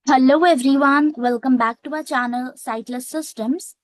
Hello everyone, welcome back to our channel sightless systems.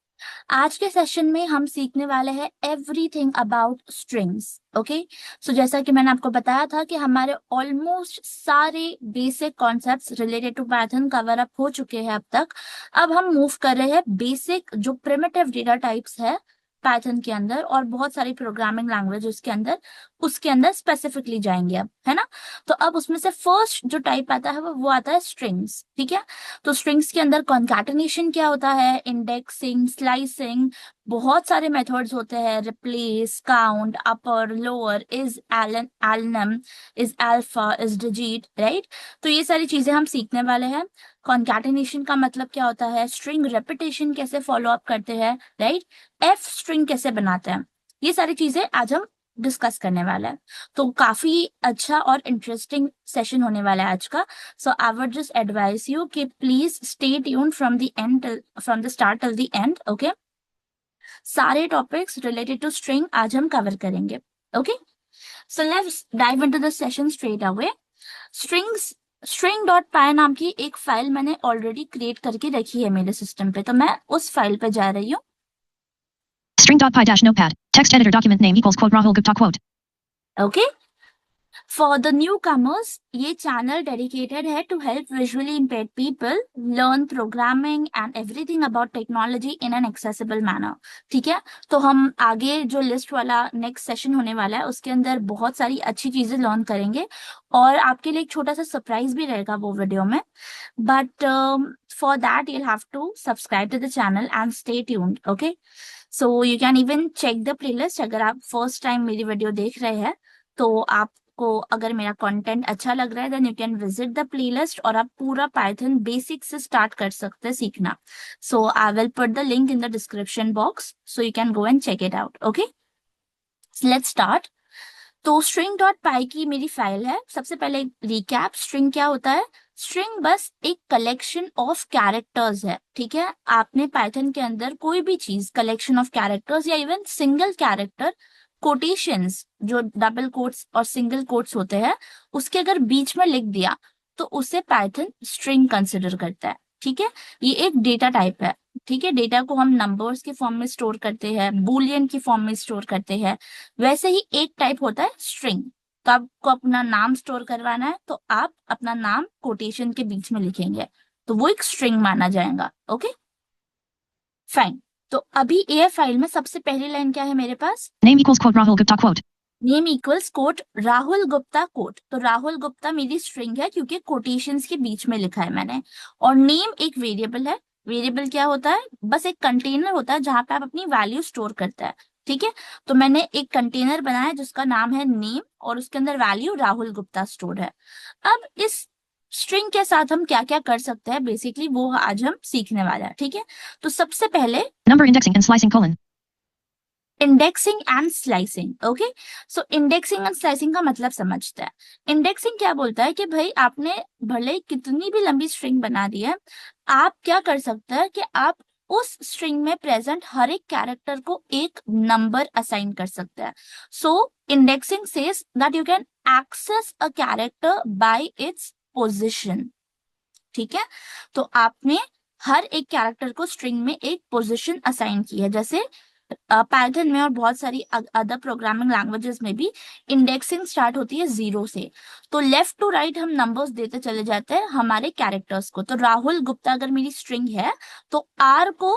आज के session में हम सीखने वाले हैं everything about strings. Okay, so जैसा कि मैंने आपको बताया था कि हमारे ऑलमोस्ट सारे basic concepts related to Python cover up हो चुके हैं अब तक। अब हम मूव कर रहे हैं बेसिक जो प्रिमिटिव डेटा टाइप्स है पाइथन के अंदर और बहुत सारी प्रोग्रामिंग लैंग्वेज उसके अंदर स्पेसिफिकली जाएंगे अब, है ना। तो अब उसमें से फर्स्ट जो टाइप आता है वो आता है स्ट्रिंग्स। ठीक है, तो स्ट्रिंग्स के अंदर कॉन्कैटिनेशन क्या होता है, इंडेक्सिंग, स्लाइसिंग, बहुत सारे मेथड्स होते हैं, replace, count, upper, lower, is एलन, alnum, is alpha, is digit, right. तो ये सारी चीजें हम सीखने वाले हैं। कॉन्कैटिनेशन का मतलब क्या होता है, स्ट्रिंग रेपिटेशन कैसे फॉलो अप करते हैं, राइट, एफ स्ट्रिंग कैसे बनाते हैं, ये सारी चीजें आज हम डिस्कस करने वाला है। तो काफी अच्छा और इंटरेस्टिंग सेशन होने वाला है आज का। So I would just advise you कि please stay tuned from the start till the end. Okay, सारे टॉपिक्स रिलेटेड टू स्ट्रिंग आज हम कवर करेंगे। Okay, so let's dive into the session straight away. Strings string dot py नाम की एक file मैंने already create करके रखी है मेरे सिस्टम पे, तो मैं उस फाइल पे जा रही हूँ। String.py-notepad. Text editor document name equals quote Rahul Gupta quote. Okay, for the new commerce ये चैनल डेडिकेटेड है to help visually impaired people learn programming and everything about technology in an accessible manner. ठीक है, तो हम आगे जो list वाला next session होने वाला है उसके अंदर बहुत सारी अच्छी चीजें लर्न करेंगे और आपके लिए एक छोटा सा सरप्राइज भी रहेगा वो वीडियो में। But for that you'll have to subscribe to the channel and stay tuned. Okay, so you can even check the playlist। अगर आप फर्स्ट टाइम मेरी वीडियो देख रहे हैं तो आपको अगर मेरा कंटेंट अच्छा लग रहा है then you can visit the playlist और आप पूरा पाइथन बेसिक से स्टार्ट कर सकते हैं सीखना। So I will put the link in the description box so you can go and check it out. Okay, let's start. तो स्ट्रिंग डॉट पाई की मेरी फाइल है। सबसे पहले रिकैप, स्ट्रिंग क्या होता है। स्ट्रिंग बस एक कलेक्शन ऑफ कैरेक्टर्स है। ठीक है, आपने पाइथन के अंदर कोई भी चीज कलेक्शन ऑफ कैरेक्टर्स या इवन सिंगल कैरेक्टर, कोटेशंस जो डबल कोट्स और सिंगल कोट्स होते हैं उसके अगर बीच में लिख दिया तो उसे पाइथन स्ट्रिंग कंसिडर करता है। ठीक है, ये एक डेटा टाइप है। ठीक है, डेटा को हम नंबर्स के फॉर्म में स्टोर करते हैं, बूलियन की फॉर्म में स्टोर करते हैं, वैसे ही एक टाइप होता है स्ट्रिंग। तो आपको अपना नाम स्टोर करवाना है तो आप अपना नाम कोटेशन के बीच में लिखेंगे तो वो एक स्ट्रिंग माना जाएगा। Okay, fine. तो अभी ये फाइल में सबसे पहली लाइन क्या है मेरे पास, Name equals quote Rahul Gupta quote. Name equals quote Rahul Gupta quote. तो राहुल गुप्ता मेरी स्ट्रिंग है क्योंकि कोटेशंस के बीच में लिखा है मैंने। और नेम एक वेरिएबल है। वेरिएबल क्या होता है, बस एक कंटेनर होता है जहां पे आप अपनी वैल्यू स्टोर करते हैं। ठीक है, तो मैंने एक कंटेनर बनाया जिसका नाम है नेम और उसके अंदर वैल्यू राहुल गुप्ता स्टोर है। अब इस स्ट्रिंग के साथ हम क्या क्या कर सकते हैं बेसिकली वो आज हम सीखने वाले हैं। ठीक है, तो सबसे पहले Number indexing and slicing colon. Indexing and slicing. Okay, so indexing and slicing का मतलब समझते हैं। इंडेक्सिंग क्या बोलता है कि भाई आपने भले कितनी भी लंबी स्ट्रिंग बना दी है, आप क्या कर सकते हैं कि आप उस स्ट्रिंग में प्रेजेंट हर एक कैरेक्टर को एक नंबर असाइन कर सकते हैं। So indexing says that you can access a character by its position. ठीक है, तो आपने हर एक कैरेक्टर को स्ट्रिंग में एक पोजीशन असाइन की है। जैसे पाइथन में और बहुत सारी अदर प्रोग्रामिंग लैंग्वेजेस में भी इंडेक्सिंग स्टार्ट होती है जीरो से। तो लेफ्ट टू राइट हम नंबर्स देते चले जाते हैं हमारे कैरेक्टर्स को। तो राहुल गुप्ता अगर मेरी स्ट्रिंग है तो आर को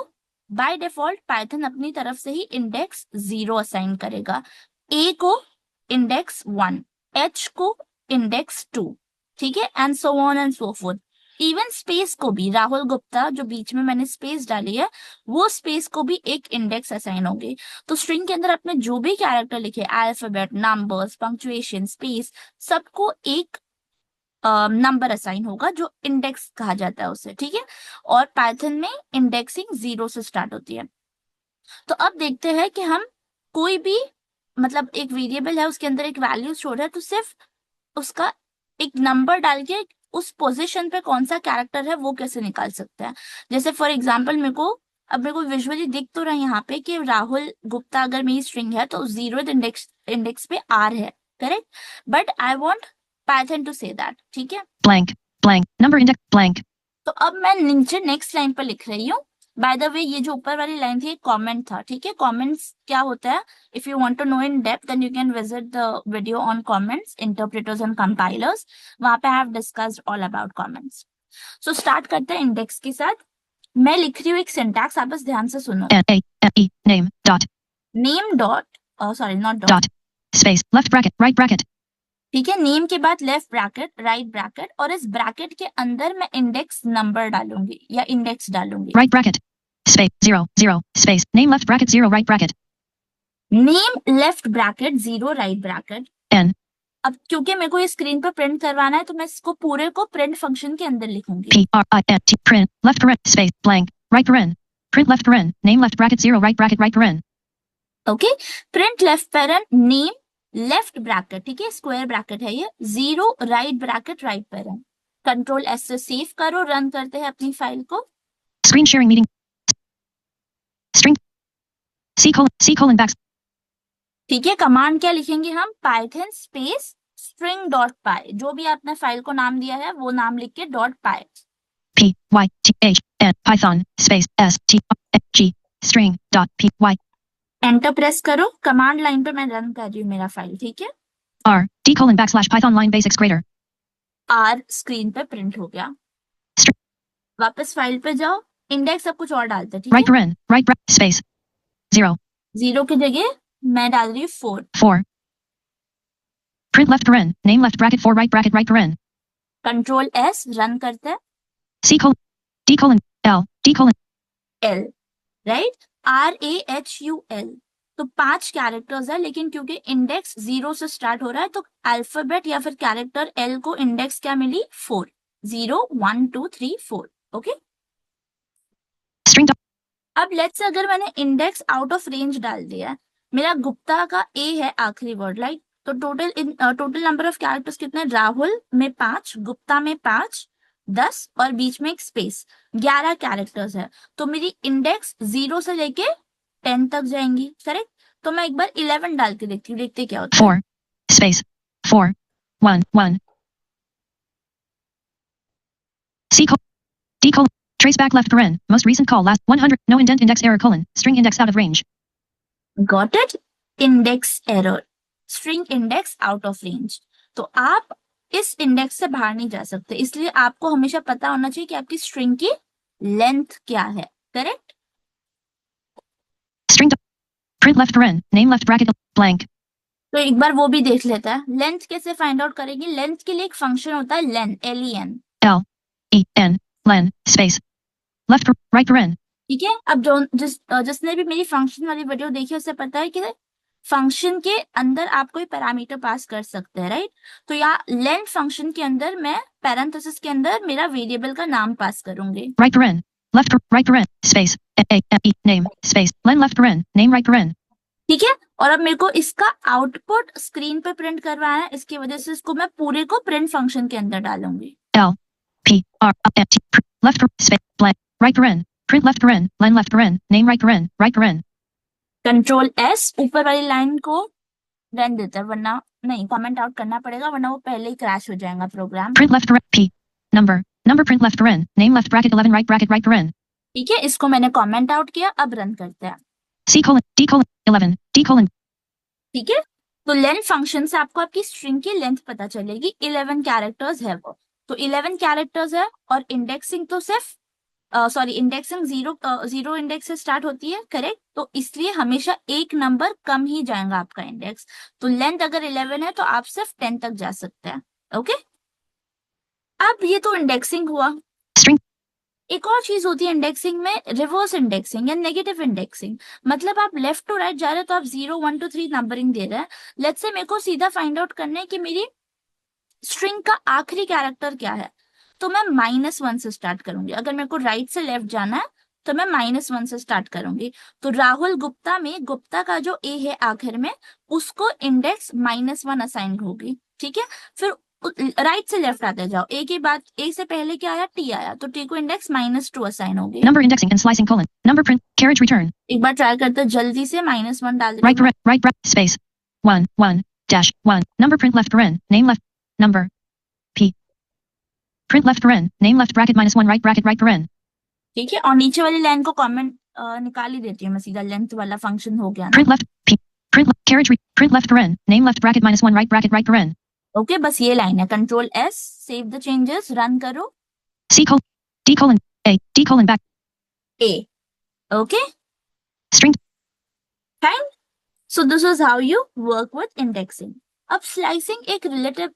बाय डिफॉल्ट पाइथन अपनी तरफ से ही इंडेक्स जीरो असाइन करेगा, ए को इंडेक्स वन, एच को इंडेक्स टू। ठीक है, and so on and so fourth. Even space को भी, राहुल गुप्ता जो बीच में मैंने स्पेस डाली है वो स्पेस को भी एक इंडेक्स असाइन होंगे। तो स्ट्रिंग के अंदर आपने जो भी कैरेक्टर लिखे, अल्फाबेट, नंबर्स, पंक्चुएशन, स्पेस, सबको एक नंबर असाइन होगा जो इंडेक्स कहा जाता है उसे। ठीक है, और पाइथन में इंडेक्सिंग जीरो से स्टार्ट होती है। तो अब देखते हैं कि हम कोई भी मतलब एक वेरिएबल है उसके अंदर एक वैल्यू स्टोर है तो सिर्फ उसका एक नंबर डाल के उस पोजीशन पे कौन सा कैरेक्टर है वो कैसे निकाल सकते हैं। जैसे फॉर एग्जांपल मेरे को विजुअली दिख तो रहा है यहाँ पे कि राहुल गुप्ता अगर मेरी स्ट्रिंग है तो जीरो इंडेक्स पे आर है, correct. But I want Python to say that. ठीक है, Blank. Blank. Number index. Blank. तो अब मैं नीचे नेक्स्ट लाइन पर लिख रही हूँ। बाय द वे ये जो ऊपर वाली लाइन थी कमेंट था, ठीक है। कमेंट्स क्या होता है, if you want to know in depth then you can visit the video on comments, interpreters and compilers. वहां पे I have discussed all about comments. So start करते हैं इंडेक्स के साथ। मैं लिख रही हूँ एक सिंटैक्स, आप बस ध्यान से सुनो। N-A-M-E, name, dot, name dot, sorry not dot, dot, space, left bracket, right bracket, ठीक है। नेम के बाद लेफ्ट ब्रैकेट, राइट ब्रैकेट, और इस ब्रैकेट के अंदर मैं इंडेक्स नंबर डालूंगी या इंडेक्स डालूंगी। right bracket, space, 0, 0, space, name left bracket, 0, right bracket, name left bracket 0 right bracket. N, अब क्योंकि मेरे को ये स्क्रीन पर प्रिंट करवाना है तो मैं इसको पूरे को प्रिंट फंक्शन के अंदर लिखूंगी। P-R-I-N-T, print, left paren, space, blank, right paren, print left paren, name left bracket, 0, right bracket, right paren, okay, print left barren name left bracket, ठीक है, स्क्वायर ब्रैकेट है ये, 0 right bracket right barren. Control S से save करो, run करते हैं अपनी file को। screen sharing meeting, string, C colon back, ठीक है, कमांड क्या लिखेंगे हम, पाइथन स्पेस स्ट्रिंग डॉट पाई, जो भी आपने फाइल को नाम दिया है वो नाम लिख के डॉट पाई। P-Y-T-H-N, Python, space, S-T-R-N-G, string, dot, P-Y, enter press करो, कमांड लाइन पे मैं रन कर रही हूँ मेरा फाइल, ठीक है। R, D colon backslash Python line basics greater, R screen पे प्रिंट हो गया। string, वापस फाइल पे जाओ, इंडेक्स सब कुछ और डालते हैं, ठीक right है। paren, right bracket, space, 0, 0 की जगह मैं डाल रही हूँ 4। 4, print left paren, name left bracket, 4, right bracket, right paren, control S, run करते हैं। C colon, D colon, L, D colon, L, right, RAHUL। तो 5 कैरेक्टर्स है, लेकिन क्योंकि इंडेक्स 0 से स्टार्ट हो रहा है तो अल्फाबेट या फिर कैरेक्टर एल को इंडेक्स क्या मिली, 4, 0 1 2 3 4। ओके, string, dot, अब लेट्स से अगर मैंने इंडेक्स आउट ऑफ रेंज डाल दिया है, मेरा गुप्ता का ए है आखिरी वर्ड, राइट। तो टोटल नंबर ऑफ कैरेक्टर्स कितने, राहुल में 5, गुप्ता में 5, 10 और बीच में एक स्पेस, 11 कैरेक्टर्स है। तो मेरी इंडेक्स 0 से लेके 10 तक जाएंगी, करेक्ट। तो मैं एक बार 11 डाल के देखती हूँ, देखते क्या होता है। 4, space, 4, 1, 1, C colon, D colon, trace back left paren, most recent call last 100, no indent index error colon, string index out of range, got it, index error, string index out of range. तो आप इस index से बाहर नहीं जा सकते, इसलिए आपको हमेशा पता होना चाहिए कि आपकी स्ट्रिंग की लेंथ क्या है, correct. string, dot, print left paren, name left bracket, blank, तो एक बार वो भी देख लेता है। लेंथ कैसे फाइंड आउट करेंगे, लेंथ के लिए एक फंक्शन होता है लेन, LEN, L, E, N, len, space, left, right paren, ठीक है। अब जो जिसने भी मेरी फंक्शन वाली वीडियो देखी उसे पता है कि फंक्शन के अंदर आप कोई पैरामीटर पास कर सकते हैं, राइट। तो यहाँ लेन फंक्शन के अंदर मैं पैरेंथेसिस के अंदर मेरा वेरिएबल का नाम पास करूंगी। right paren, left, right paren, space, A-M-E, name, space, len left paren, name right paren, ठीक है, और अब मेरे को इसका आउटपुट स्क्रीन पे प्रिंट करवाना है, इसकी वजह से इसको मैं पूरे को प्रिंट फंक्शन के अंदर डालूंगी। L, P, R, N, T, left, space, blank, right paren, print left paren, len left paren, name right paren, control S, ऊपर वाली लाइन को रन देता है, वरना नहीं, कमेंट आउट करना पड़ेगा, वरना वो पहले ही क्रैश हो जाएगा programme. print left paren, P, number print left paren, name left bracket 11 right bracket right paren, ठीक है, इसको मैंने कमेंट आउट किया, अब रन करते हैं। C colon, D colon, 11, D colon, ठीक है, तो लेंथ फंक्शन से आपको आपकी स्ट्रिंग की लेंथ पता चलेगी, 11 कैरेक्टर्स है वो। तो 11 कैरेक्टर्स है और इंडेक्सिंग तो सिर्फ इंडेक्सिंग 0 इंडेक्स से स्टार्ट होती है, करेक्ट। तो इसलिए हमेशा एक नंबर कम ही जाएगा आपका इंडेक्स। तो लेंथ अगर 11 है तो आप सिर्फ 10 तक जा सकते हैं, ओके। अब ये तो इंडेक्सिंग हुआ। string, एक और चीज होती है इंडेक्सिंग में, रिवर्स इंडेक्सिंग या नेगेटिव इंडेक्सिंग। मतलब आप लेफ्ट टू राइट जा रहे हो तो आप 0 1 2 3 नंबरिंग दे रहे हैं। लेट्स से मेरे को सीधा फाइंड आउट करना है कि मेरी स्ट्रिंग का आखिरी कैरेक्टर क्या है, तो मैं -1 से स्टार्ट करूंगी। अगर मेरे को राइट से लेफ्ट जाना है तो मैं -1 से स्टार्ट करूंगी। तो राहुल गुप्ता में गुप्ता का जो ए है आखिर में, उसको इंडेक्स -1 असाइन होगी, ठीक है। फिर राइट से लेफ्ट आते जाओ, ए के बाद ए से पहले क्या आया, टी आया, तो टी को इंडेक्स -2 असाइन होगी। number indexing and slicing colon, number print, carriage return, एक बार ट्राई करते हैं जल्दी से, -1 डाल right देते हैं। paren, right bracket, space, 1, 1, dash, 1, number print left paren, name left, number, P, Print left paren. Name left bracket -1 right bracket right paren. ठीक है, और नीचे वाली लाइन को कमेंट निकाल ही देती हूँ मैं सीधा, लेंथ वाला फंक्शन हो गया ना। Print left p. Print left paren. Name left bracket -1 right bracket right paren. Okay, बस ये लाइन है। Control S, save the changes, run करो। C colon D colon A D colon back A, okay string fine. So this is how you work with indexing. अब slicing एक relative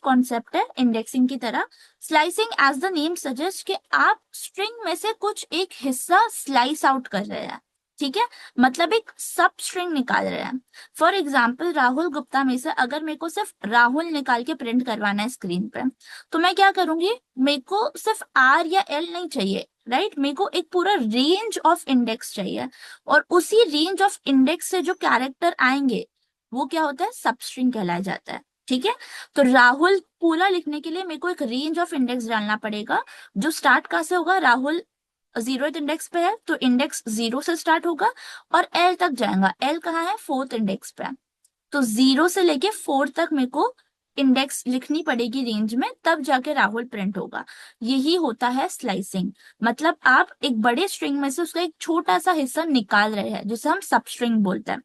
concept है indexing की तरह। Slicing as the name suggest कि आप string में से कुछ एक हिस्सा स्लाइस आउट कर रहे हैं, ठीक है, मतलब एक सब स्ट्रिंग निकाल रहे हैं। फॉर एग्जाम्पल राहुल गुप्ता में से अगर मेरे को सिर्फ राहुल निकाल के प्रिंट करवाना है स्क्रीन पे, तो मैं क्या करूंगी, मेरे को सिर्फ आर या एल नहीं चाहिए, राइट, मेरे को एक पूरा रेंज ऑफ इंडेक्स चाहिए, और उसी रेंज ऑफ इंडेक्स से जो कैरेक्टर आएंगे वो क्या होता है, सब स्ट्रिंग कहलाया जाता है, ठीक है। तो राहुल पूरा लिखने के लिए मेरे को एक रेंज ऑफ इंडेक्स डालना पड़ेगा, जो स्टार्ट कहाँ से होगा, राहुल 0th इंडेक्स पे है तो इंडेक्स 0 से स्टार्ट होगा और एल तक जाएगा। एल कहाँ है, 4th इंडेक्स पे, तो 0 से लेके 4 तक मेरे को इंडेक्स लिखनी पड़ेगी रेंज में, तब जाके राहुल प्रिंट होगा। यही होता है स्लाइसिंग, मतलब आप एक बड़े स्ट्रिंग में से उसका एक छोटा सा हिस्सा निकाल रहे हैं, जिसे हम सब स्ट्रिंग बोलते हैं।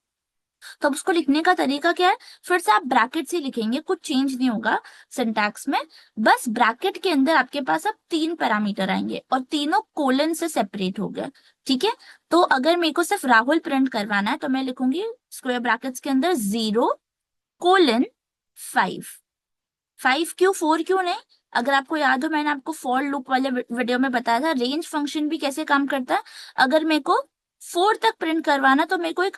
तो अब उसको लिखने का तरीका क्या है, फिर से आप ब्रैकेट से लिखेंगे, कुछ चेंज नहीं होगा सिंटैक्स में, बस ब्रैकेट के अंदर आपके पास अब 3 पैरामीटर आएंगे और तीनों कोलन से सेपरेट हो गए, ठीक है। तो अगर मेरे को सिर्फ राहुल प्रिंट करवाना है तो मैं लिखूंगी स्क्वायर ब्रैकेट्स के अंदर 0:5। 5 क्यों, 4 क्यों नहीं? अगर आपको याद हो, मैंने आपको फॉर लूप वाले वीडियो में बताया था रेंज फंक्शन भी कैसे काम करता है। अगर मेरे को 4 तक प्रिंट करवाना तो मेरे को एक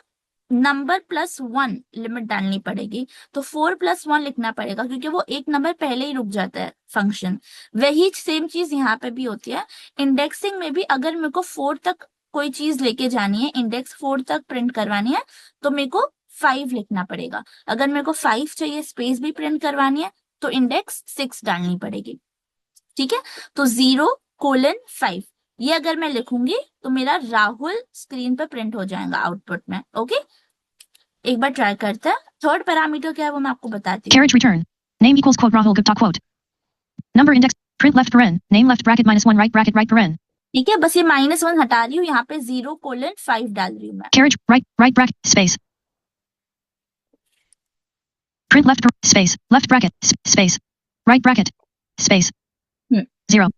नंबर +1 लिमिट डालनी पड़ेगी, तो 4+1 लिखना पड़ेगा, क्योंकि वो एक नंबर पहले ही रुक जाता है फंक्शन। वही सेम चीज यहाँ पे भी होती है। इंडेक्सिंग में भी अगर मेरे को 4 तक कोई चीज लेके जानी है, इंडेक्स 4 तक प्रिंट करवानी है, तो मेरे को 5 लिखना पड़ेगा। अगर मेरे को 5 चाहिए, स्पेस भी प्रिंट करवानी है, तो इंडेक्स 6 डालनी पड़ेगी, ठीक है। तो 0:5 ये अगर मैं लिखूंगी तो मेरा राहुल स्क्रीन पे प्रिंट हो जाएगा आउटपुट में, ओके। एक बार ट्राई करते हैं। थर्ड पैरामीटर क्या है वो मैं आपको बताती हूँ। carriage return. Name equals quote Rahul Gupta quote. Number index. Print left paren. Name left bracket -1 right bracket right paren. ठीक है, बस ये -1 हटा रही हूँ, यहाँ पे 0:5 डाल रही हूँ मैं। Carriage right bracket space. Print left space left bracket space right bracket space 0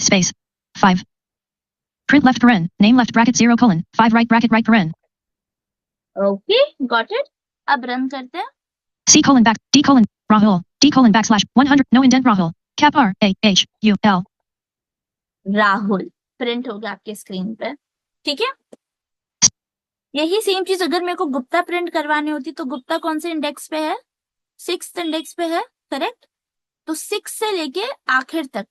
space 5. Print left paren. Name left bracket 0:5 right bracket right paren. Okay, got it. अब रन करते हैं। C back D Rahul D /100 no indent Rahul cap R A H U L. Rahul print हो गया आपके screen पे, ठीक है। यही सेम चीज अगर मेरे को गुप्ता प्रिंट करवानी होती तो गुप्ता कौन से इंडेक्स पे है, 6th इंडेक्स पे है, करेक्ट। तो 6 से लेके आखिर तक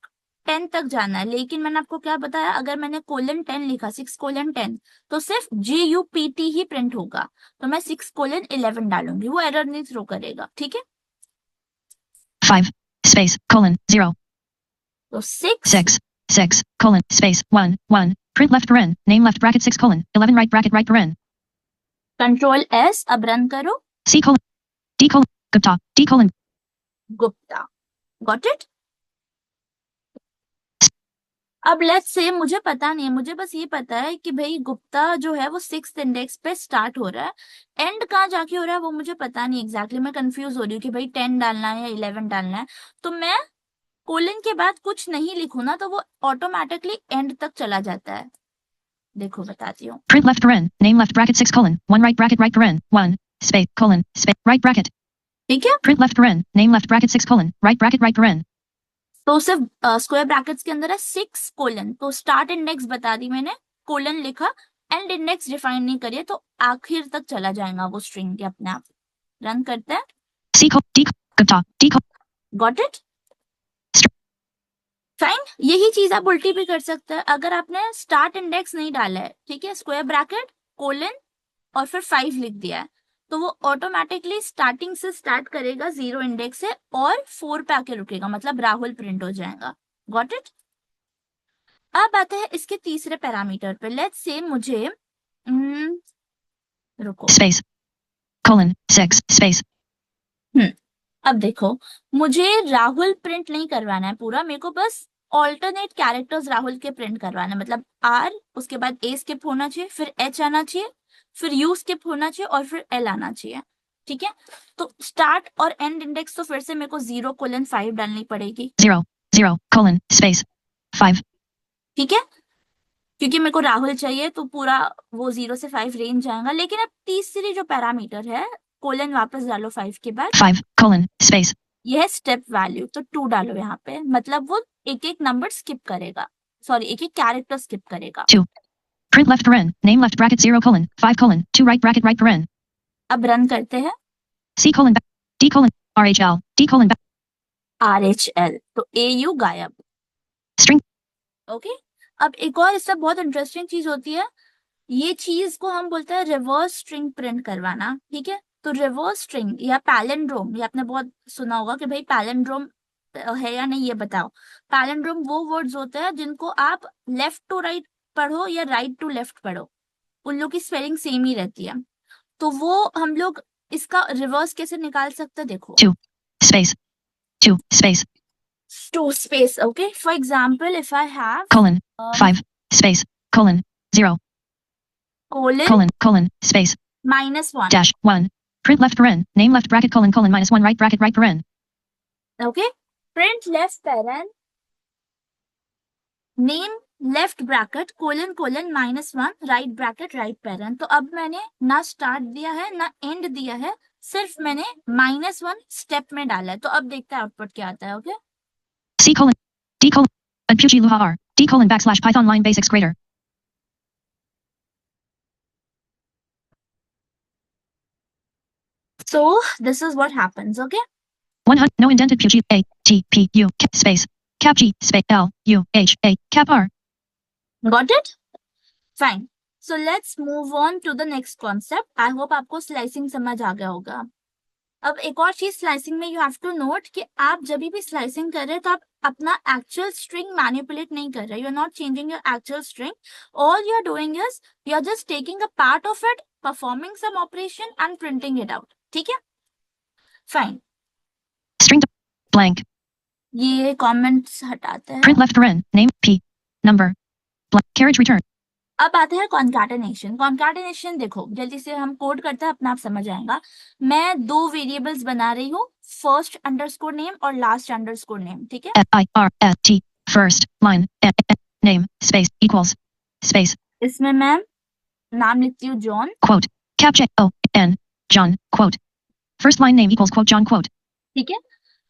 10 तक जाना है, लेकिन मैंने आपको क्या बताया, अगर मैंने :10 लिखा, 6:10, तो सिर्फ GUPT ही प्रिंट होगा, तो मैं 6:11 डालूंगी, वो एरर नहीं थ्रो करेगा, ठीक है। 5 space 0. तो 6 space 1 1. Print left paren. Name left bracket 6:11 right bracket right paren. Control S, अब रन करो। C D Gupta D Gupta, got it. अब लेट्स से मुझे पता नहीं है, मुझे बस ये पता है कि भाई गुप्ता जो है वो 6th इंडेक्स पे स्टार्ट हो रहा है, एंड कहाँ जाके हो रहा है वो मुझे पता नहीं एग्जैक्टली। मैं कंफ्यूज हो रही हूँ कि भाई 10 डालना है या 11 डालना है। तो मैं कोलन के बाद कुछ नहीं लिखू ना, तो वो ऑटोमेटिकली एंड तक चला जाता है। देखो बताती हूँ। Print left paren. Name left bracket 6:1 right bracket right paren 1 space right bracket. ठीक है, Print left paren. Name left bracket 6:, right bracket right paren. तो सिर्फ स्क्वायर ब्रैकेट्स के अंदर है 6:, तो स्टार्ट इंडेक्स बता दी मैंने, कोलन लिखा, एंड इंडेक्स डिफाइन नहीं करिए, तो आखिर तक चला जाएगा वो स्ट्रिंग के अपने आप। रन करते हैं। C D D got it, fine. यही चीज आप उल्टी भी कर सकते हैं। अगर आपने स्टार्ट इंडेक्स नहीं डाला है, ठीक है, स्क्वायर ब्रैकेट कोलन और फिर 5 लिख दिया है, तो वो ऑटोमेटिकली स्टार्टिंग से स्टार्ट करेगा 0 इंडेक्स से और 4 पे आके रुकेगा, मतलब राहुल प्रिंट हो जाएगा। Got it. अब आते हैं इसके तीसरे पैरामीटर पे। लेट्स से मुझे रुको space 6 space अब देखो, मुझे राहुल प्रिंट नहीं करवाना है पूरा, मेरे को बस ऑल्टरनेट कैरेक्टर्स राहुल के प्रिंट करवाना है। मतलब आर, उसके बाद ए स्किप होना चाहिए, फिर एच आना चाहिए, फिर यू स्किप होना चाहिए, और फिर एल आना चाहिए। ठीक है, तो स्टार्ट और एंड इंडेक्स तो फिर से मेरे को 0:5 डालनी पड़ेगी। 0:5. ठीक है, क्योंकि मेरे को राहुल चाहिए, तो पूरा वो 0 से 5 रेंज आएगा। लेकिन अब तीसरी जो पैरामीटर है, कोलन वापस डालो 5 के बाद, 5:. यह स्टेप वैल्यू, तो 2 डालो यहाँ पे। मतलब वो एक एक नंबर स्किप करेगा, सॉरी एक एक कैरेक्टर स्किप करेगा। 2. Print left paren. Name left bracket 0:5:2 right bracket right paren. अब रन करते हैं। C:(D:) RHL D:(. RHL, तो AU गायब। String. ओके, अब एक और इससे बहुत इंटरेस्टिंग चीज होती है, ये चीज को हम बोलते हैं रिवर्स स्ट्रिंग प्रिंट करवाना। ठीक है, तो रिवर्स स्ट्रिंग या पैलिंड्रोम, ये आपने बहुत सुना होगा कि भाई पैलिंड्रोम है या नहीं, ये बताओ। पैलिंड्रोम वो वर्ड्स होते हैं जिनको आप लेफ्ट टू राइट पढ़ो या राइट टू लेफ्ट पढ़ो, उन लोग की स्पेलिंग सेम ही रहती है। तो वो हम लोग इसका रिवर्स कैसे निकाल सकते हैं, देखो। 2 space 2 space 2 space, okay, for example if I have 5 space 0 colon space -1, -1. Print left paren. Name left bracket -1 right bracket right paren. okay, print left paren, name left bracket colon -1 right bracket right barren. तो अब मैंने ना start दिया है ना and दिया है, सिर्फ मैंने -1 स्टेप में डाला है। तो अब देखते हैं आउटपुट क्या आता है। Okay, C:(D:) Adpuji Luha R D:\Python line basics greater. so this is what happens. Okay, 100 no indented Puji A T P U space cap G space L U H A cap R. got it, fine. So let's move on to the next concept. I hope आपको slicing समझ आ गया होगा। अब एक और चीज slicing में you have to note कि आप जब भी स्लाइसिंग कर रहे हैं तो आप अपना एक्चुअल स्ट्रिंग मैनिपुलेट नहीं कर रहे, you are not changing your actual string. All you are doing is you are just taking a part of it, performing some operation and printing it out. ठीक है, फाइन। String blank. ये comments हटाते हैं। Print left paren. Name P number blank carriage return. अब आते हैं concatenation. Concatenation देखो, जल्दी से हम कोड करते हैं, अपना आप समझ आएगा। मैं 2 वेरिएबल्स बना रही हूँ, फर्स्ट अंडरस्कोर नेम और लास्ट अंडरस्कोर नेम। ठीक है, FIRST first line name space equals space इसमें मैं नाम लिखती हूँ John, quote cap J O N John quote first line name equals quote John quote. ठीक है,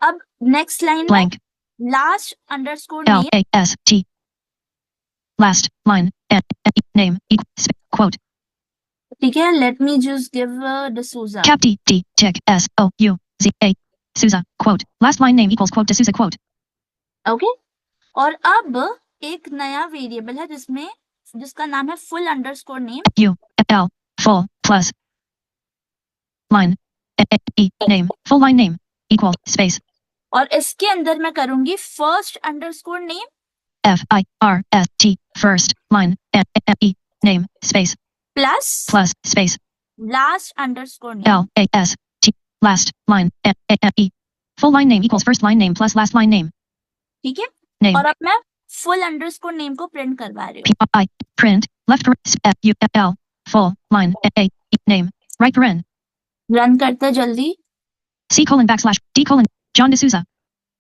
अब next line blank last underscore L name, A S T last line name equals quote ठीक है, let me just give D'Souza, cap D D tick S O U Z A Souza quote last line name equals quote D'Souza quote. Okay. और अब एक नया variable है जिसका नाम है full underscore name, U L full plus line E name full line name equal space और इसके अंदर मैं करूंगी first underscore name FIRST first line E name space plus space last underscore name, LAST last line E full line name equals first line name plus last line name. ठीक है, name और अब मैं फुल अंडरस्कोर नेम को print करवा रही हूँ। PI print left UL full line A name right paren. Run करते हैं जल्दी। C:\D John D'Souza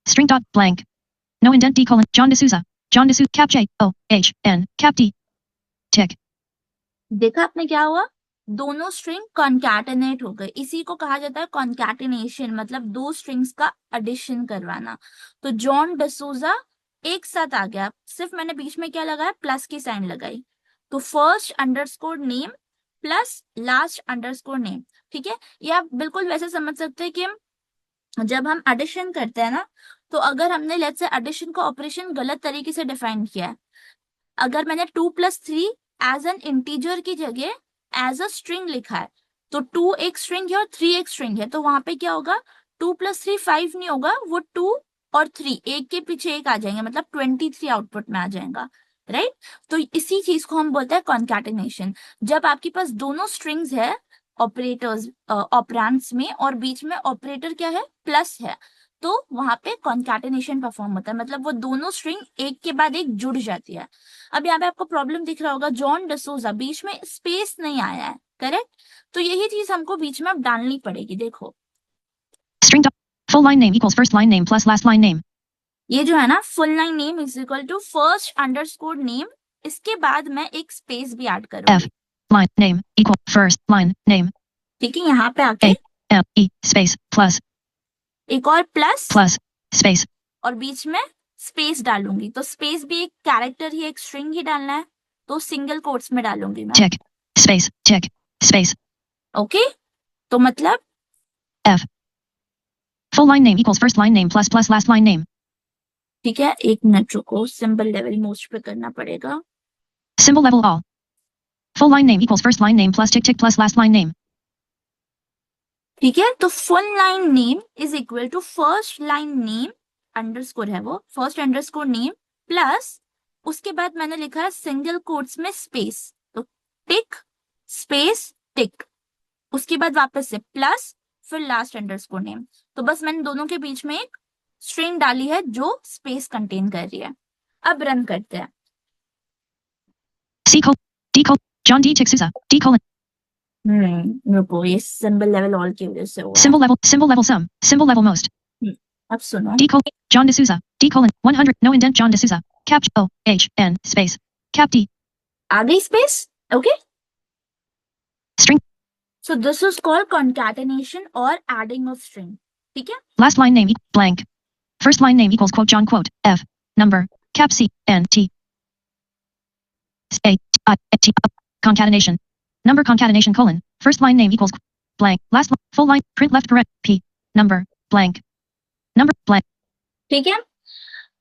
string dot blank no indent D: John D'Souza cap J O H N cap D tick. देखा आपने क्या हुआ, दोनों स्ट्रिंग कॉन्कैटिनेट हो गए। इसी को कहा जाता है कॉन्कैटिनेशन, मतलब 2 स्ट्रिंग्स का एडिशन करवाना। तो जॉन D'Souza एक साथ आ गया, सिर्फ मैंने बीच में क्या लगाया, प्लस की साइन लगाई। तो first underscore name plus last underscore name. ठीक है, ये आप बिल्कुल वैसे समझ सकते हैं कि जब हम एडिशन करते हैं ना, तो अगर हमने लेट्स से एडिशन का ऑपरेशन गलत तरीके से डिफाइन किया है, अगर मैंने 2 + 3 एज एन इंटीजर की जगह एज अ स्ट्रिंग लिखा है, तो 2 एक स्ट्रिंग है और 3 एक स्ट्रिंग है, तो वहां पे क्या होगा, 2 + 3 5 नहीं होगा, वो 2 और 3 एक के पीछे एक आ जाएंगे, मतलब 23 आउटपुट में आ जाएगा। राइट, तो इसी चीज को हम बोलते हैं कॉन्कैटिनेशन। जब आपके पास दोनों स्ट्रिंग्स है ऑपरेटर्स ऑपरेंड्स में, और बीच में ऑपरेटर क्या है, प्लस है, तो वहां पे कॉन्कैटेनेशन परफॉर्म होता है, मतलब वो दोनों स्ट्रिंग एक के बाद एक जुड़ जाती है। अब यहाँ पे आपको प्रॉब्लम दिख रहा होगा, जॉन डिसूजा, बीच में स्पेस नहीं आया है, करेक्ट? तो यही चीज हमको बीच में अब डालनी पड़ेगी। देखो String dot full line name equals first line name plus last line name. ये जो है ना, full line name is equal to first underscore name, इसके बाद मैं एक स्पेस भी ऐड F करूंगी। line name equal first line name. ठीक है, यहाँ पे आके A L E space plus एक और प्लस plus space. और बीच में स्पेस डालूंगी, तो स्पेस भी एक कैरेक्टर ही, एक स्ट्रिंग ही डालना है, तो सिंगल कोट्स में डालूंगी मैं। Check space check space. Okay, तो मतलब F full line name equals first line name plus last line name. ठीक है, एक मिनट रुको, सिंबल लेवल मोस्ट पे करना पड़ेगा। Symbol level all. Full line name equals first line name plus tick tick plus last line name. ठीक है, तो full line name is equal to first line name underscore है वो, first underscore name plus उसके बाद मैंने लिखा है सिंगल कोट्स में स्पेस, तो टिक स्पेस टिक, उसके बाद वापस से प्लस, फिर लास्ट अंडरस्कोर नेम। तो बस मैंने दोनों के बीच में एक स्ट्रिंग डाली है जो स्पेस कंटेन कर रही है। अब रन करते हैं। C colon D colon John D Tixusa D colon रुको, ये सिंबल लेवल ऑल की वजह से हुआ है। symbol level sum symbol level most. अब सुनो, D colon John D'Souza D colon 100 no indent John D'Souza cap O H N space cap D आ गई space. Okay, string so this is called concatenation और adding of string. ठीक है, last line name blank first line name equals quote John quote F number cap C N T A T concatenation number concatenation colon first line name equals blank last line full line print left parent P number blank number blank. ठीक है,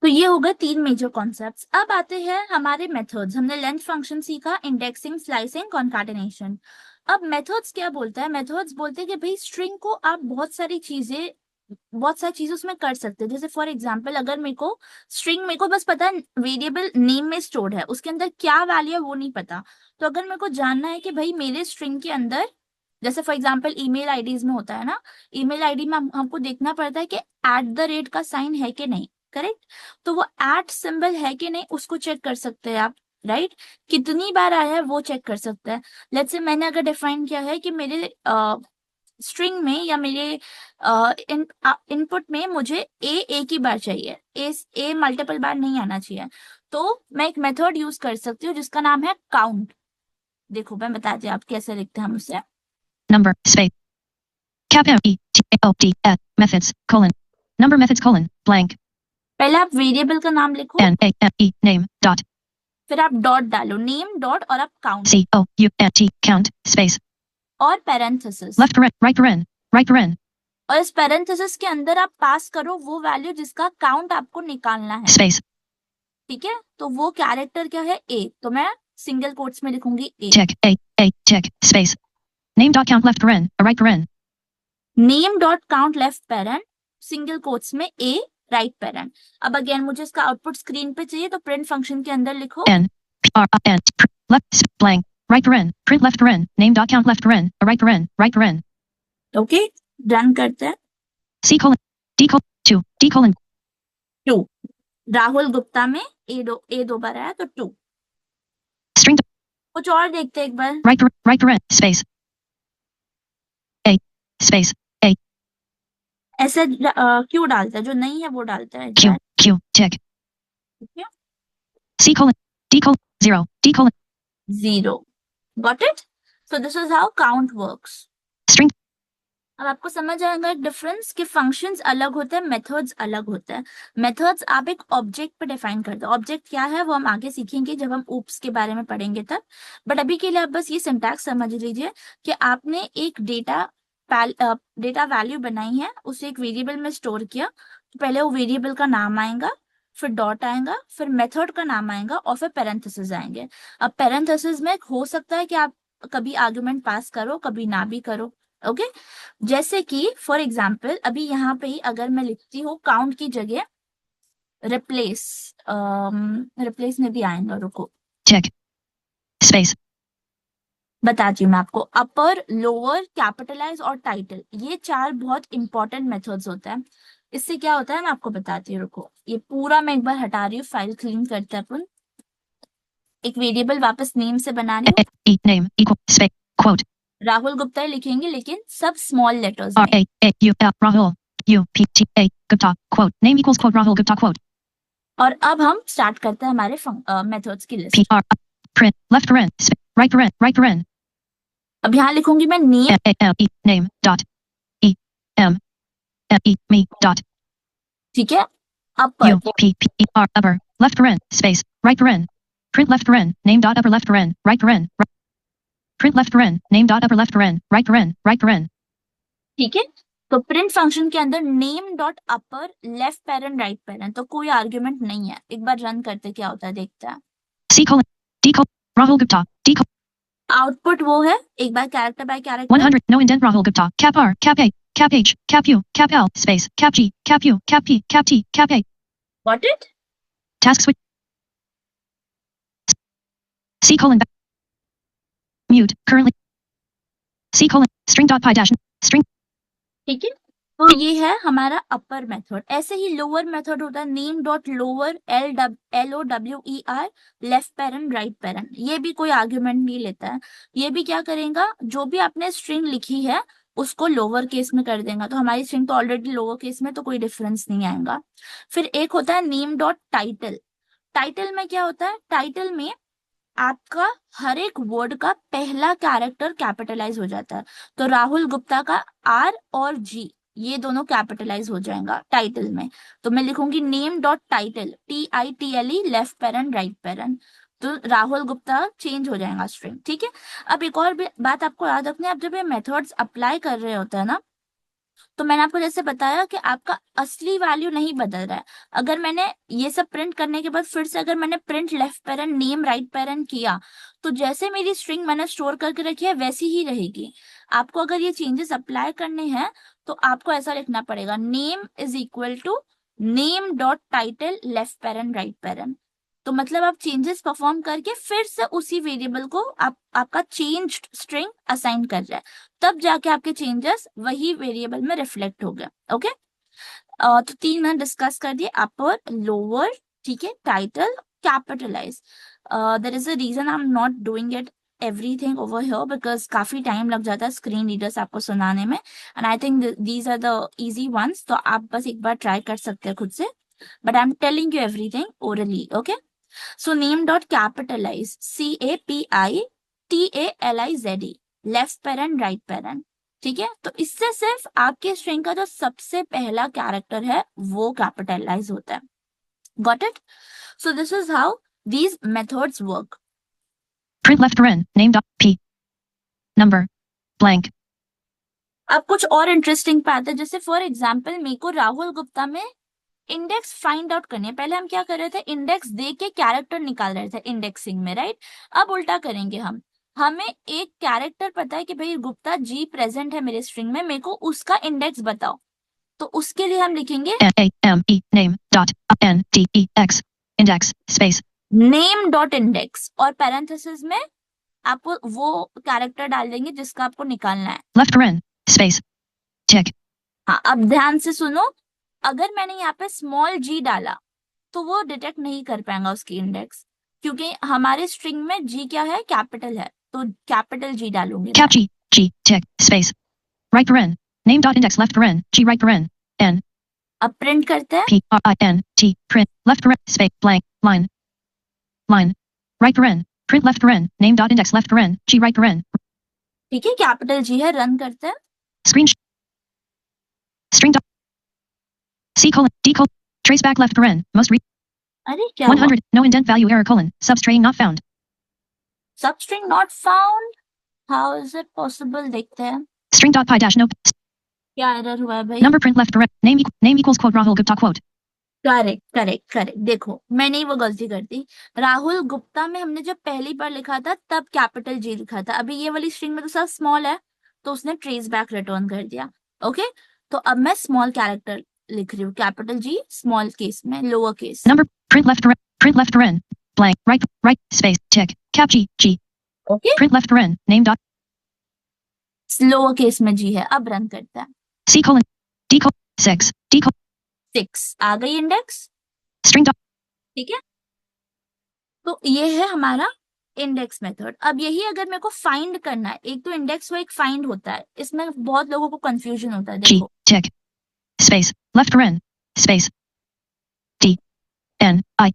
तो ये हो गए तीन major concepts. अब आते हैं हमारे मेथड्स। हमने लेंथ फंक्शन सीखा, इंडेक्सिंग, स्लाइसिंग, कॉन्कैटेनेशन। अब मेथड्स क्या बोलता है? मेथड्स बोलते हैं कि भाई स्ट्रिंग को आप बहुत सारी चीजें उसमें कर सकते हैं। जैसे फॉर एग्जांपल, अगर मेरे को बस पता है वेरिएबल नेम में स्टोर्ड है, उसके अंदर क्या वैल्यू है वो नहीं पता, तो अगर मेरे को जानना है कि भाई मेरे स्ट्रिंग के अंदर, जैसे फॉर एग्जांपल ईमेल आईडीज में होता है ना, ईमेल आईडी में हमको देखना पड़ता है कि @ का साइन है कि नहीं, करेक्ट? तो वो @ सिंबल है कि नहीं उसको चेक कर सकते हैं आप, राइट? कितनी बार आया है वो चेक कर सकते हैं। लेट्स से मैंने अगर डिफाइन किया है कि मेरे स्ट्रिंग में या मेरे इनपुट में मुझे एक ही बार चाहिए, ए मल्टीपल बार नहीं आना चाहिए, तो मैं एक मेथड यूज कर सकती हूँ जिसका नाम है काउंट। देखो मैं बताती हूँ आप कैसे लिखते हैं हम उसे। Number space cap M E T O D S methods colon number methods colon blank पहले आप वेरिएबल का नाम लिखो, N A M E name dot फिर आप डॉट डालो, नेम डॉट, और आप count C O U N T count space और parenthesis, left paren right paren और इस पैरेंथेसिस के अंदर आप पास करो वो वैल्यू जिसका काउंट आपको निकालना है। space ठीक है, तो वो कैरेक्टर क्या है? ए, तो मैं सिंगल कोट्स में लिखूंगी ए। check A check space name dot count left paren a right paren name dot count left parent, single quotes में ए राइट पेरेंट। अब अगेन मुझे इसका आउटपुट स्क्रीन पे चाहिए, तो प्रिंट फंक्शन के अंदर लिखो N P R N left blank right paren print left paren name dot count left paren a right paren okay, run करते हैं। C colon D colon 2 D colon 2, Rahul Gupta में ए दो बार आया तो 2। string कुछ और देखते हैं एक बार। right paren space A space A ऐसे क्यों डालता है? जो नहीं है वो डालता है। Q Q check ठीक है, C colon D colon 0 D colon 0, got it? So this is how count works. string अब आपको समझ आएगा डिफरेंस कि फंक्शंस अलग होते हैं, मेथड्स अलग होते हैं। मेथड्स आप एक ऑब्जेक्ट पे डिफाइन करते हो, ऑब्जेक्ट क्या है वो हम आगे सीखेंगे जब हम ऊप्स के बारे में पढ़ेंगे तब, बट अभी के लिए आप बस ये सिंटैक्स समझ लीजिए कि आपने एक डेटा वैल्यू बनाई है, उसे एक वेरिएबल में स्टोर किया, तो पहले वो वेरिएबल का नाम आएगा, फिर डॉट आएगा, फिर मेथड का नाम आएगा, और फिर पैरेंथेसिस आएंगे। अब पैरेंथेसिस में हो सकता है कि आप कभी आर्गुमेंट पास करो, कभी ना भी करो। ओके, जैसे कि फॉर एग्जाम्पल अभी यहाँ पे ही अगर मैं लिखती हूँ काउंट की जगह रिप्लेस, रिप्लेस में भी आएगा, रुको, check space बताती हूँ मैं आपको। अपर, लोअर, कैपिटलाइज और टाइटल, ये चार बहुत इंपॉर्टेंट मेथड्स होते हैं। इससे क्या होता है मैं आपको बताती हूँ, रुको। ये पूरा मैं एक बार हटा रही हूँ, फाइल क्लीन करते हैं अपन। एक वेरिएबल वापस नेम से बना रही हूँ। name equal space quote Rahul Gupta ही लिखेंगे, लेकिन सब स्मॉल लेटर्स में। Rahul Gupta quote name equals quote Rahul Gupta quote और अब हम स्टार्ट करते हैं हमारे मेथड्स की list. print left paren right paren अब यहाँ लिखूंगी मैं name, name dot e m e me dot ठीक है। अपर, upper left paren space right paren print left paren name dot upper left paren right paren print left paren name dot upper left paren right paren ठीक है। तो print function के अंदर name dot अपर left parent right paren, तो कोई argument नहीं है। एक बार रन करते क्या होता है देखते हैं। C colon D colon Rahul Gupta D colon output वो है, एक बार character by character. 100 no indent Rahul Gupta cap R cap A cap H cap U cap L space cap G cap U cap P cap T cap A Got it? task switch C colon mute currently C colon string dot pi dash string ठीक है। तो ये है हमारा अपर method. ऐसे ही lower method होता है name dot lower LOWER left parent right parent. ये भी कोई आर्ग्यूमेंट नहीं लेता है। ये भी क्या करेगा, जो भी आपने स्ट्रिंग लिखी है उसको लोअर केस में कर देगा। तो हमारी स्ट्रिंग तो ऑलरेडी लोअर केस में, तो कोई डिफरेंस नहीं आएगा। फिर एक होता है नेम डॉट टाइटल। टाइटल में क्या होता है, टाइटल में आपका हर एक वर्ड का पहला कैरेक्टर कैपिटलाइज हो जाता है। तो राहुल गुप्ता का R और G ये दोनों कैपिटलाइज हो जाएगा टाइटल में। तो मैं लिखूंगी name dot title TITLE left parent right paren. तो राहुल गुप्ता चेंज हो जाएगा स्ट्रिंग। ठीक है। अब एक और बात आपको याद रखनी है, आप जब ये मेथड्स अप्लाई कर रहे होते हैं ना, तो मैंने आपको जैसे बताया कि आपका असली वैल्यू नहीं बदल रहा है। अगर मैंने ये सब प्रिंट करने के बाद फिर से अगर मैंने print left parent name right parent किया, तो जैसे मेरी स्ट्रिंग मैंने स्टोर करके रखी है वैसी ही रहेगी। आपको अगर ये चेंजेस अप्लाई करने हैं तो आपको ऐसा लिखना पड़ेगा, name is equal to name dot title left parent right paren. तो मतलब आप चेंजेस परफॉर्म करके फिर से उसी वेरिएबल को आपका चेंज्ड स्ट्रिंग असाइन कर रहा है, तब जाके आपके चेंजेस वही वेरिएबल में रिफ्लेक्ट हो गए। ओके। तो तीन मैंने डिस्कस कर दिए, अपर, लोअर, ठीक है, title, capitalize. There is a reason I am not doing it everything over here, because काफी टाइम लग जाता है स्क्रीन रीडर्स आपको सुनाने में, and I think these are the easy ones. तो आप बस एक बार ट्राई कर सकते हैं खुद से, but I am telling you everything orally. Okay. So name dot capitalize CAPITALIZE left parent right parent. ठीक है। तो इससे सिर्फ आपके स्ट्रिंग का जो सबसे पहला कैरेक्टर है वो कैपिटलाइज होता है। Got it? So this is how these methods work. print left paren name dot P number blank अब कुछ और इंटरेस्टिंग बात है, जैसे फॉर एग्जाम्पल मेरे को राहुल गुप्ता में इंडेक्स फाइंड आउट करनी है। पहले हम क्या कर रहे थे, इंडेक्स दे के कैरेक्टर निकाल रहे थे इंडेक्सिंग में, राइट। अब उल्टा करेंगे हम। हमें एक कैरेक्टर पता है कि भाई गुप्ता जी प्रेजेंट है मेरे स्ट्रिंग में, मेरे को उसका इंडेक्स बताओ। तो उसके लिए हम लिखेंगे NAME name dot NDEX index space name dot index, और पैरेंथेसिस में आप वो कैरेक्टर डाल देंगे जिसका आपको निकालना है। left paren space check हाँ, अब ध्यान से सुनो। अगर मैंने यहाँ पे स्मॉल g डाला तो वो डिटेक्ट नहीं कर पाएगा उसकी इंडेक्स, क्योंकि हमारे स्ट्रिंग में g क्या है, कैपिटल है। तो कैपिटल G डालूंगी cap G check space right paren name dot index left paren G right paren N अब प्रिंट करते हैं। PRINT print left paren space blank line right paren print left paren name dot index left paren G right paren ठीक है, capital G है। Run करते हैं। string dot C colon D colon trace back left paren most अरे क्या 100 no indent value error colon substring not found substring not found, how is it possible, देखते हैं string dot pi dash no क्या error हुआ है भाई। number print left paren name equals quote Rahul Gupta quote correct correct correct. देखो मैंने ही वो गलती कर दी। राहुल गुप्ता में हमने जब पहली बार लिखा था तब कैपिटल G लिखा था। अभी ये वाली स्ट्रिंग में तो सब स्मॉल है, तो उसने ट्रेस बैक रिटर्न कर दिया। ओके। तो अब मैं स्मॉल कैरेक्टर लिख रही हूँ, कैपिटल G स्मॉल केस में, lower case. number print left paren blank right space check cap G okay, Print left paren. Name dot. Lower case में जी है। अब रन करता है। C colon. D colon. 6. D colon. 6 आ गई index, String dot. ठीक है। तो ये है हमारा इंडेक्स मेथड। अब यही अगर मेरे को फाइंड करना है, एक तो इंडेक्स हुआ, एक फाइंड होता है, इसमें बहुत लोगों को कंफ्यूजन होता है। G. देखो Tick. Space. Left paren. Space. D. N. I.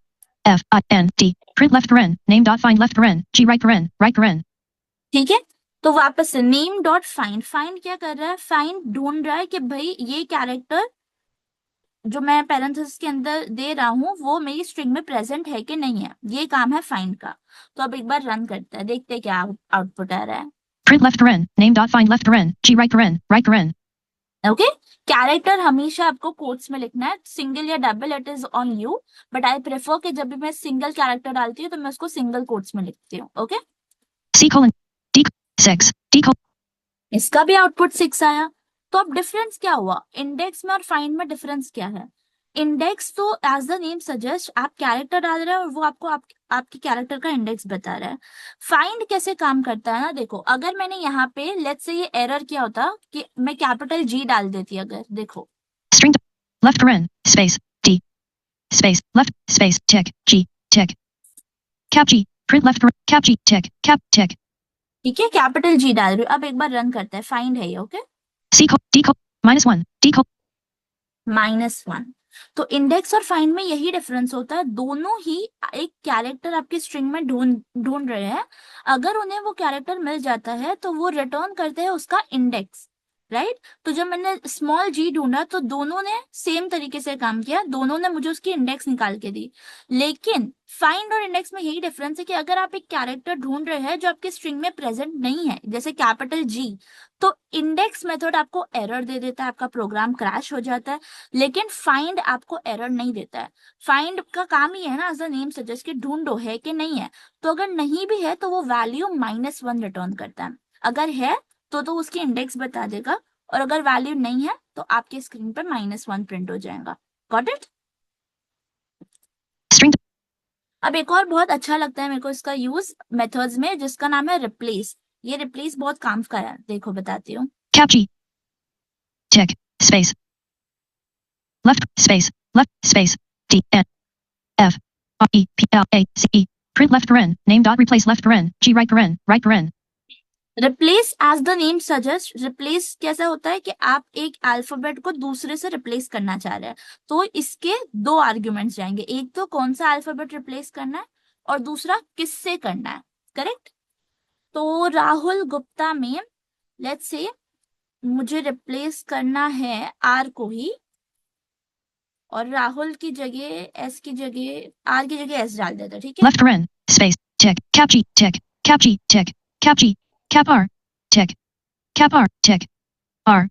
F. I. N. D. Print left paren. Name dot find left paren. G right paren. Right paren. ठीक है। तो वापस से नेम डॉट फाइंड, फाइंड क्या कर रहा है, फाइंड ढूंढ रहा है कि भाई ये कैरेक्टर जो मैं पैरेंथेसिस के अंदर दे रहा हूँ वो मेरी स्ट्रिंग में प्रेजेंट है कि नहीं है, ये काम है फाइंड का। तो अब एक बार रन करते हैं, देखते हैं क्या आउटपुट आ रहा है। Print left paren. Name dot find left paren. G right paren. Right paren. Okay, character हमेशा आपको कोट्स में लिखना है, सिंगल या double it is on you, but I prefer कि जब भी मैं सिंगल कैरेक्टर डालती हूँ तो मैं उसको सिंगल कोट्स में लिखती हूँ। Okay, C colon. D. 6. D colon. इसका भी आउटपुट 6 आया। तो अब डिफरेंस क्या हुआ, इंडेक्स में और फाइंड में डिफरेंस क्या है। इंडेक्स तो एज द नेम सजेस्ट आप कैरेक्टर डाल रहे हैं और वो आपको आपके कैरेक्टर का इंडेक्स बता रहा है। फाइंड कैसे काम करता है ना, देखो अगर मैंने यहाँ पे लेट्स से ये एरर क्या होता कि मैं कैपिटल जी डाल देती, अगर देखो String dot. Left paren. Space. D. Space. Left. Space. Tick. G. Tick. Cap G. Print left paren. Cap G. Tick. Cap. Tick. ठीक है, कैपिटल जी डाल रही हूँ। अब एक बार रन करते हैं, फाइंड है ये। Okay, C colon. D colon. -1. D colon. -1। तो इंडेक्स और फाइंड में यही डिफरेंस होता है, दोनों ही एक कैरेक्टर आपकी स्ट्रिंग में ढूंढ ढूंढ रहे हैं। अगर उन्हें वो कैरेक्टर मिल जाता है तो वो रिटर्न करते हैं उसका इंडेक्स, राइट। तो जब मैंने स्मॉल जी ढूंढा तो दोनों ने सेम तरीके से काम किया, दोनों ने मुझे उसकी इंडेक्स निकाल के दी। लेकिन फाइंड और इंडेक्स में यही डिफरेंस है कि अगर आप एक कैरेक्टर ढूंढ रहे हैं जो आपके स्ट्रिंग में प्रेजेंट नहीं है, जैसे कैपिटल जी, तो इंडेक्स मेथड आपको एरर दे देता है, आपका प्रोग्राम क्रैश हो जाता है। लेकिन फाइंड आपको एरर नहीं देता है। फाइंड का काम ही है ना, एज अ नेम सजेस्ट कि ढूंढो है कि नहीं है। तो अगर नहीं भी है तो वो वैल्यू -1 रिटर्न करता है, अगर है तो उसकी इंडेक्स बता देगा, और अगर वैल्यू नहीं है तो आपके स्क्रीन पे -1 प्रिंट हो जाएगा। Got it. String dot. अब एक और बहुत अच्छा लगता है मेरे को इसका यूज मेथड्स में, जिसका नाम है रिप्लेस। ये रिप्लेस बहुत काम का है, देखो बताती हूँ। Cap G. Tick. Space. Left. Space. Left. Space. D. N. F. R. E. P. L. A. C. E. Print left paren. Name dot replace left paren. G right paren. Right paren. Replace as the name suggest, replace कैसा होता है कि आप एक alphabet को दूसरे से replace करना चाह रहे हैं, तो इसके दो आर्ग्यूमेंट्स जाएंगे, एक तो कौन सा अल्फाबेट रिप्लेस करना है और दूसरा किससे करना है, करेक्ट। तो राहुल गुप्ता में लेट्स से मुझे रिप्लेस करना है आर को ही, और राहुल की जगह एस की जगह आर की जगह एस डाल देता, ठीक है। Left paren. Space. Tick. Cap G. Tick. Cap G. Tick. Cap G. Cap R. Tick. Cap R. Tick. R.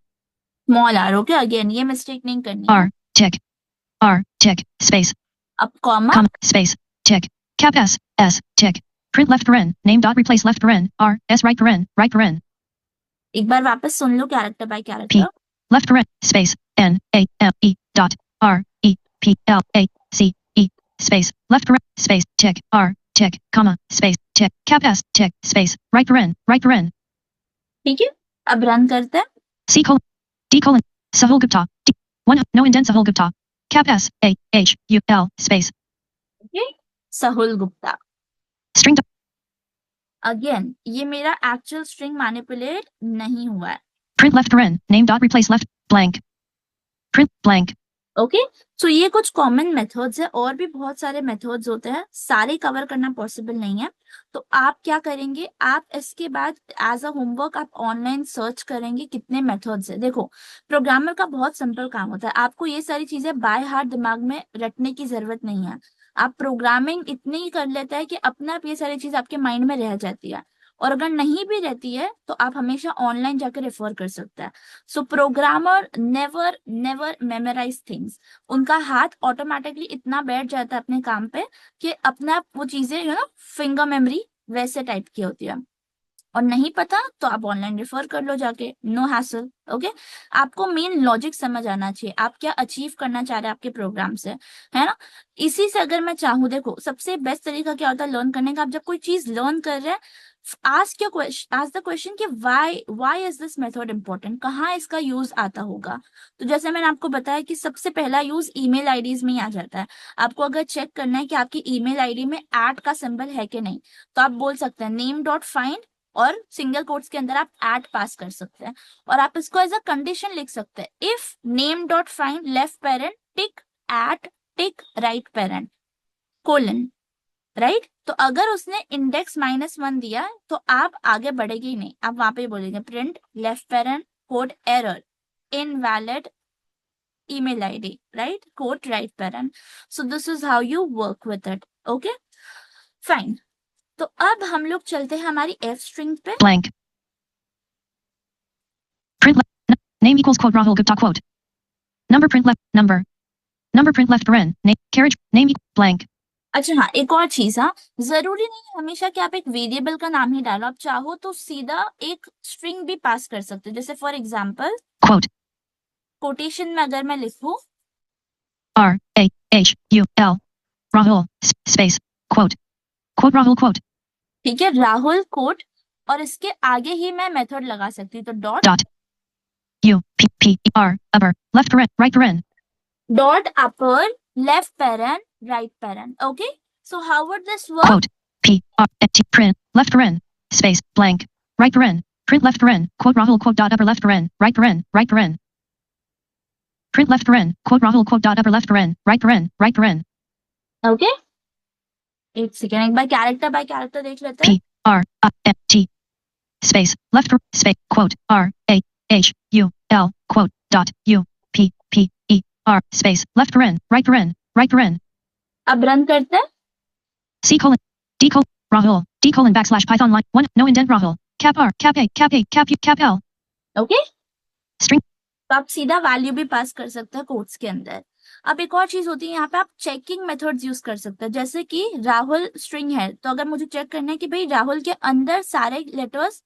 Small R, okay, again ये मिस्टेक नहीं करनी है। R. Tick. R. Tick. Space. अब comma, Comma. Space. Tick. Cap S. S. Tick. Print left paren. Name dot replace left paren. R. S right paren. Right paren. एक बार वापस सुन लो character by P. Character. Left paren. Space. N. A. M. E. Dot. R. E. P. L. A. C. E. Space. Left paren. Space. Tick. R. Tick. Comma. Space. Tick. Cap S. Tick. Space. Right paren. Right paren. ठीक है, अब run करते हैं। C colon. D colon. Sahul Gupta. D. 1. No indent Sahul Gupta. Cap S. A. H. U. L. Space. ओके, साहुल Gupta. String dot. Again ये मेरा actual string manipulate नहीं हुआ है। Print left paren. Name dot replace left blank. Print blank. ओके, so ये कुछ कॉमन मेथड्स है, और भी बहुत सारे मेथड्स होते हैं, सारे कवर करना पॉसिबल नहीं है। तो आप क्या करेंगे, आप इसके बाद एज अ होमवर्क आप ऑनलाइन सर्च करेंगे कितने मेथड्स है। देखो प्रोग्रामर का बहुत सिंपल काम होता है, आपको ये सारी चीजें बाय हार्ट दिमाग में रटने की जरूरत नहीं है। आप प्रोग्रामिंग इतनी ही कर लेते हैं कि अपने आप ये सारी चीज आपके माइंड में रह जाती है, और अगर नहीं भी रहती है तो आप हमेशा ऑनलाइन जाकर रेफर कर सकते हैं। So programmer never never memorize things, उनका हाथ ऑटोमेटिकली इतना बैठ जाता है अपने काम पे कि अपने आप वो चीजें फिंगर मेमोरी वैसे टाइप की होती है। और नहीं पता तो आप ऑनलाइन रेफर कर लो जाके, नो हैसल। ओके, आपको मेन लॉजिक समझ आना चाहिए, आप क्या अचीव करना चाह रहे हैं आपके प्रोग्राम से, है ना। इसी से अगर मैं चाहूँ, देखो सबसे बेस्ट तरीका क्या होता है लर्न करने का, आप जब कोई चीज लर्न कर रहे हैं आस्क द क्वेश्चन कि why is this method important, कहाँ इसका यूज आता होगा। तो जैसे मैंने आपको बताया कि सबसे पहला यूज ईमेल आईडीज में ही आ जाता है। आपको अगर चेक करना है कि आपकी ईमेल आईडी में ऐट का सिंबल है कि नहीं, तो आप बोल सकते हैं नेम डॉट फाइंड और सिंगल कोट्स के अंदर आप ऐट पास कर सकते हैं, और आप इसको एज अ कंडीशन लिख सकते हैं, if name dot find left paren tick at tick right paren colon, right. तो अगर उसने इंडेक्स -1 दिया तो आप आगे बढ़ेगी ही नहीं, आप वहां पे बोलेंगे print left parent code error invalid email id, right, quote right parent. So this is how you work with it. Okay, fine. तो अब हम लोग चलते हैं हमारी f string पे। Blank. Print left. Name equals quote Rahul Gupta quote. Number print left. Number. Number print left paren. Name. Carriage. Name blank. अच्छा हाँ, एक और चीज, हाँ, जरूरी नहीं है हमेशा कि आप एक वेरिएबल का नाम ही डालो, आप चाहो तो सीधा एक स्ट्रिंग भी पास कर सकते हो। जैसे फॉर एग्जाम्पल Quote. कोटेशन में अगर मैं लिखूं RAHUL. Rahul. Space. Quote. Quote Rahul quote. ठीक है, राहुल कोट, और इसके आगे ही मैं मेथड लगा सकती हूँ, तो dot Dot. UPPER. Upper. Left paren. Right paren. Dot upper left parent right parent. Okay, so how would this work? Quote. PRT. Print. Left paren. Space. Blank. Right paren. Print left paren. Quote Rahul quote dot upper left paren. Right paren. Right paren. Print left paren. Quote Rahul quote dot upper left paren. Right paren. Right paren. Okay, एक second, एक बार character by character देख लेते हैं। PRT. Space. Left. Space. Quote. RAHUL. Quote. Dot. UPPER. Space. Left paren. Right paren. Right paren. अब run करते हैं। C colon. D colon. Rahul. D colon backslash Python line 1. No indent Rahul. Cap R. Cap A. Cap A. Cap U. Cap L. Okay, String. तो आप सीधा value भी पास कर सकते हैं कोट्स के अंदर। अब एक और चीज होती है यहाँ पे, आप चेकिंग मेथड्स यूज कर सकते हैं। जैसे कि राहुल स्ट्रिंग है, तो अगर मुझे चेक करना है कि भाई राहुल के अंदर सारे लेटर्स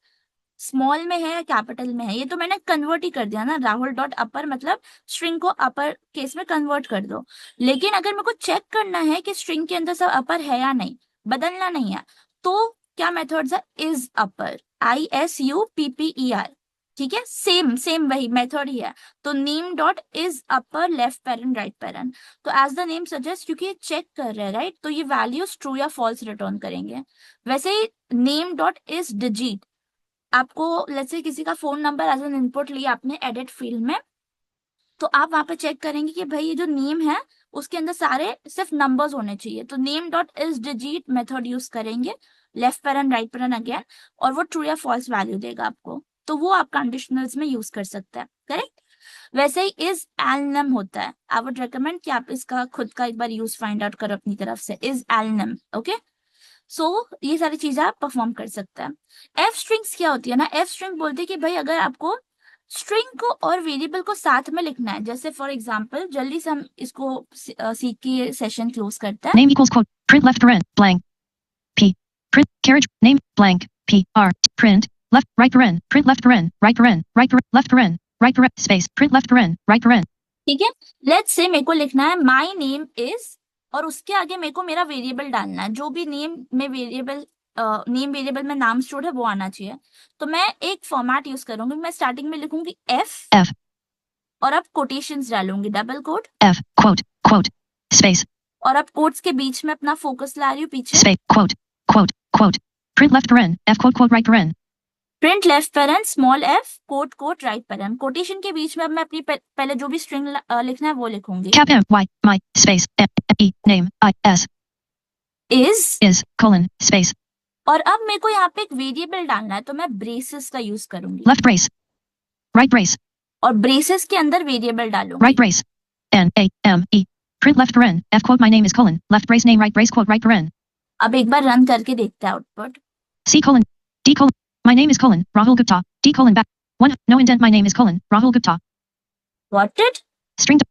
स्मॉल में है या कैपिटल में है, ये तो मैंने कन्वर्ट ही कर दिया ना, राहुल डॉट अपर मतलब स्ट्रिंग को अपर केस में कन्वर्ट कर दो। लेकिन अगर मेरे को चेक करना है कि स्ट्रिंग के अंदर सब अपर है या नहीं, बदलना नहीं है, तो क्या मेथड्स है, इज अपर, ISUPPER, ठीक है, सेम सेम वही मेथड ही है। तो name dot is upper left parent right paren, तो एज द नेम सजेस्ट, क्योंकि ये चेक कर रहे हैं राइट, तो ये वैल्यूज ट्रू या फॉल्स रिटर्न करेंगे। वैसे ही नेम डॉट इज डिजिट, आपको लेट्स से किसी का phone number as an input लिया आपने एडिट फील्ड में, तो आप वहां पे चेक करेंगे कि भाई ये जो नेम है उसके अंदर सारे सिर्फ नंबर्स होने चाहिए, तो name dot is digit method use करेंगे, left parent right parent again, और वो ट्रू या फॉल्स वैल्यू देगा आपको, तो वो आप कंडीशनल्स में यूज कर सकते हैं, करेक्ट। वैसे ही इज एलनम होता है, आई वुड रिकमेंड कि आप इसका खुद का एक बार यूज फाइंड आउट करो अपनी तरफ से, इज एलनम, ओके। सो ये सारी चीजें आप परफॉर्म कर सकते हैं। एफ स्ट्रिंग्स क्या होती है ना, एफ स्ट्रिंग बोलते हैं कि भाई अगर आपको स्ट्रिंग को और वेरिएबल को साथ में लिखना है, जैसे फॉर एग्जांपल जल्दी से हम इसको सीख के सेशन क्लोज करते हैं। Name equals quote. Print left paren. Blank. P. Print. Carriage. Name. Blank. PR. Print. Left. Right paren. Print left paren. Right paren. Right paren. Left paren. Right paren. Space. Print left paren. Right paren. ठीक है, let's say मेरे को लिखना है my name is, और उसके आगे मेरे को मेरा वेरिएबल डालना है, जो भी नेम में वेरिएबल नेम वेरिएबल में नाम स्टोर है वो आना चाहिए। तो मैं एक फॉर्मेट यूज करूंगी, मैं स्टार्टिंग में लिखूंगी F. और अब कोटेशंस डालूंगी, double quote, F. Quote. Quote. Space. और अब कोट्स के बीच में अपना फोकस ला रही हूँ पीछे, Space. Quote. Quote. Quote. Print left paren. F. Quote. Quote. Right paren. Print left paren small f quote quote right paren, quotation के बीच में अब मैं अपनी पहले जो भी स्ट्रिंग लिखना है वो लिखूंगी, Cap M. Y. My. Space. M. E. Name. I. S. Is, Colon. Space. और अब मेरे को यहाँ पे एक वेरिएबल डालना है, तो मैं ब्रेसेस का यूज करूंगी, Left brace. Right brace. और ब्रेसेस के अंदर वेरिएबल डालूंगी, Right brace. N. A. M. E. Print left paren. F. Quote. My name is colon. Left brace name. Right brace. Quote. Right paren. अब एक बार run करके देखते हैं output. C colon. D colon. My name is colon. Rahul Gupta. D colon back. 1. No indent. My name is colon. Rahul Gupta. What it, String.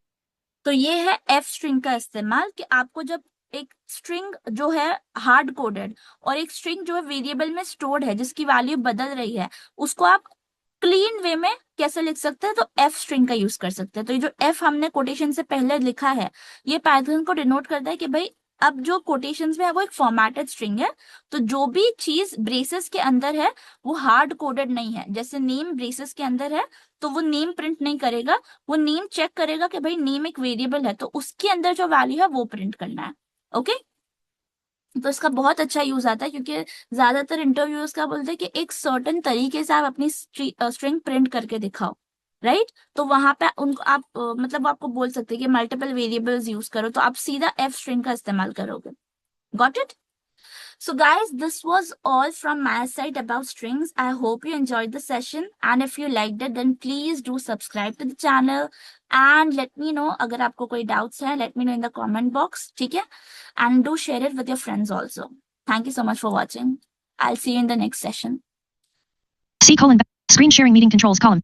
तो ये है F string का इस्तेमाल, कि आपको जब एक स्ट्रिंग जो है हार्ड कोडेड और एक स्ट्रिंग जो है वेरिएबल में स्टोर्ड है जिसकी वैल्यू बदल रही है, उसको आप क्लीन वे में कैसे लिख सकते हैं, तो एफ स्ट्रिंग का यूज कर सकते हैं। तो ये जो एफ हमने कोटेशन से पहले लिखा है, ये पाइथन को डिनोट करता है कि भाई अब जो कोटेशंस में है वो एक फॉर्मेटेड स्ट्रिंग है, तो जो भी चीज ब्रेसेस के अंदर है वो हार्ड कोडेड नहीं है। जैसे नेम ब्रेसेस के अंदर है तो वो नेम प्रिंट नहीं करेगा, वो नेम चेक करेगा कि भाई नेम एक वेरिएबल है तो उसके अंदर जो वैल्यू है वो प्रिंट करना है। ओके, तो इसका बहुत अच्छा यूज आता है, क्योंकि ज्यादातर इंटरव्यूअर्स क्या बोलते हैं कि एक सर्टेन तरीके से आप अपनी स्ट्रिंग प्रिंट करके दिखाओ, राइट? तो वहां पे उनको आप मतलब वो आपको बोल सकते हैं कि मल्टीपल वेरिएबल्स यूज करो, तो आप सीधा एफ स्ट्रिंग का इस्तेमाल करोगे। Got it? So, guys, this was all from my side about strings. I hope you enjoyed the session. And if you liked it, then please do subscribe to the channel. And let me know अगर आपको कोई doubts है, let me know in the comment box. ठीक है? And do share it with your friends also. Thank you so much for watching. I'll see you in the next session. C: screen sharing meeting controls column.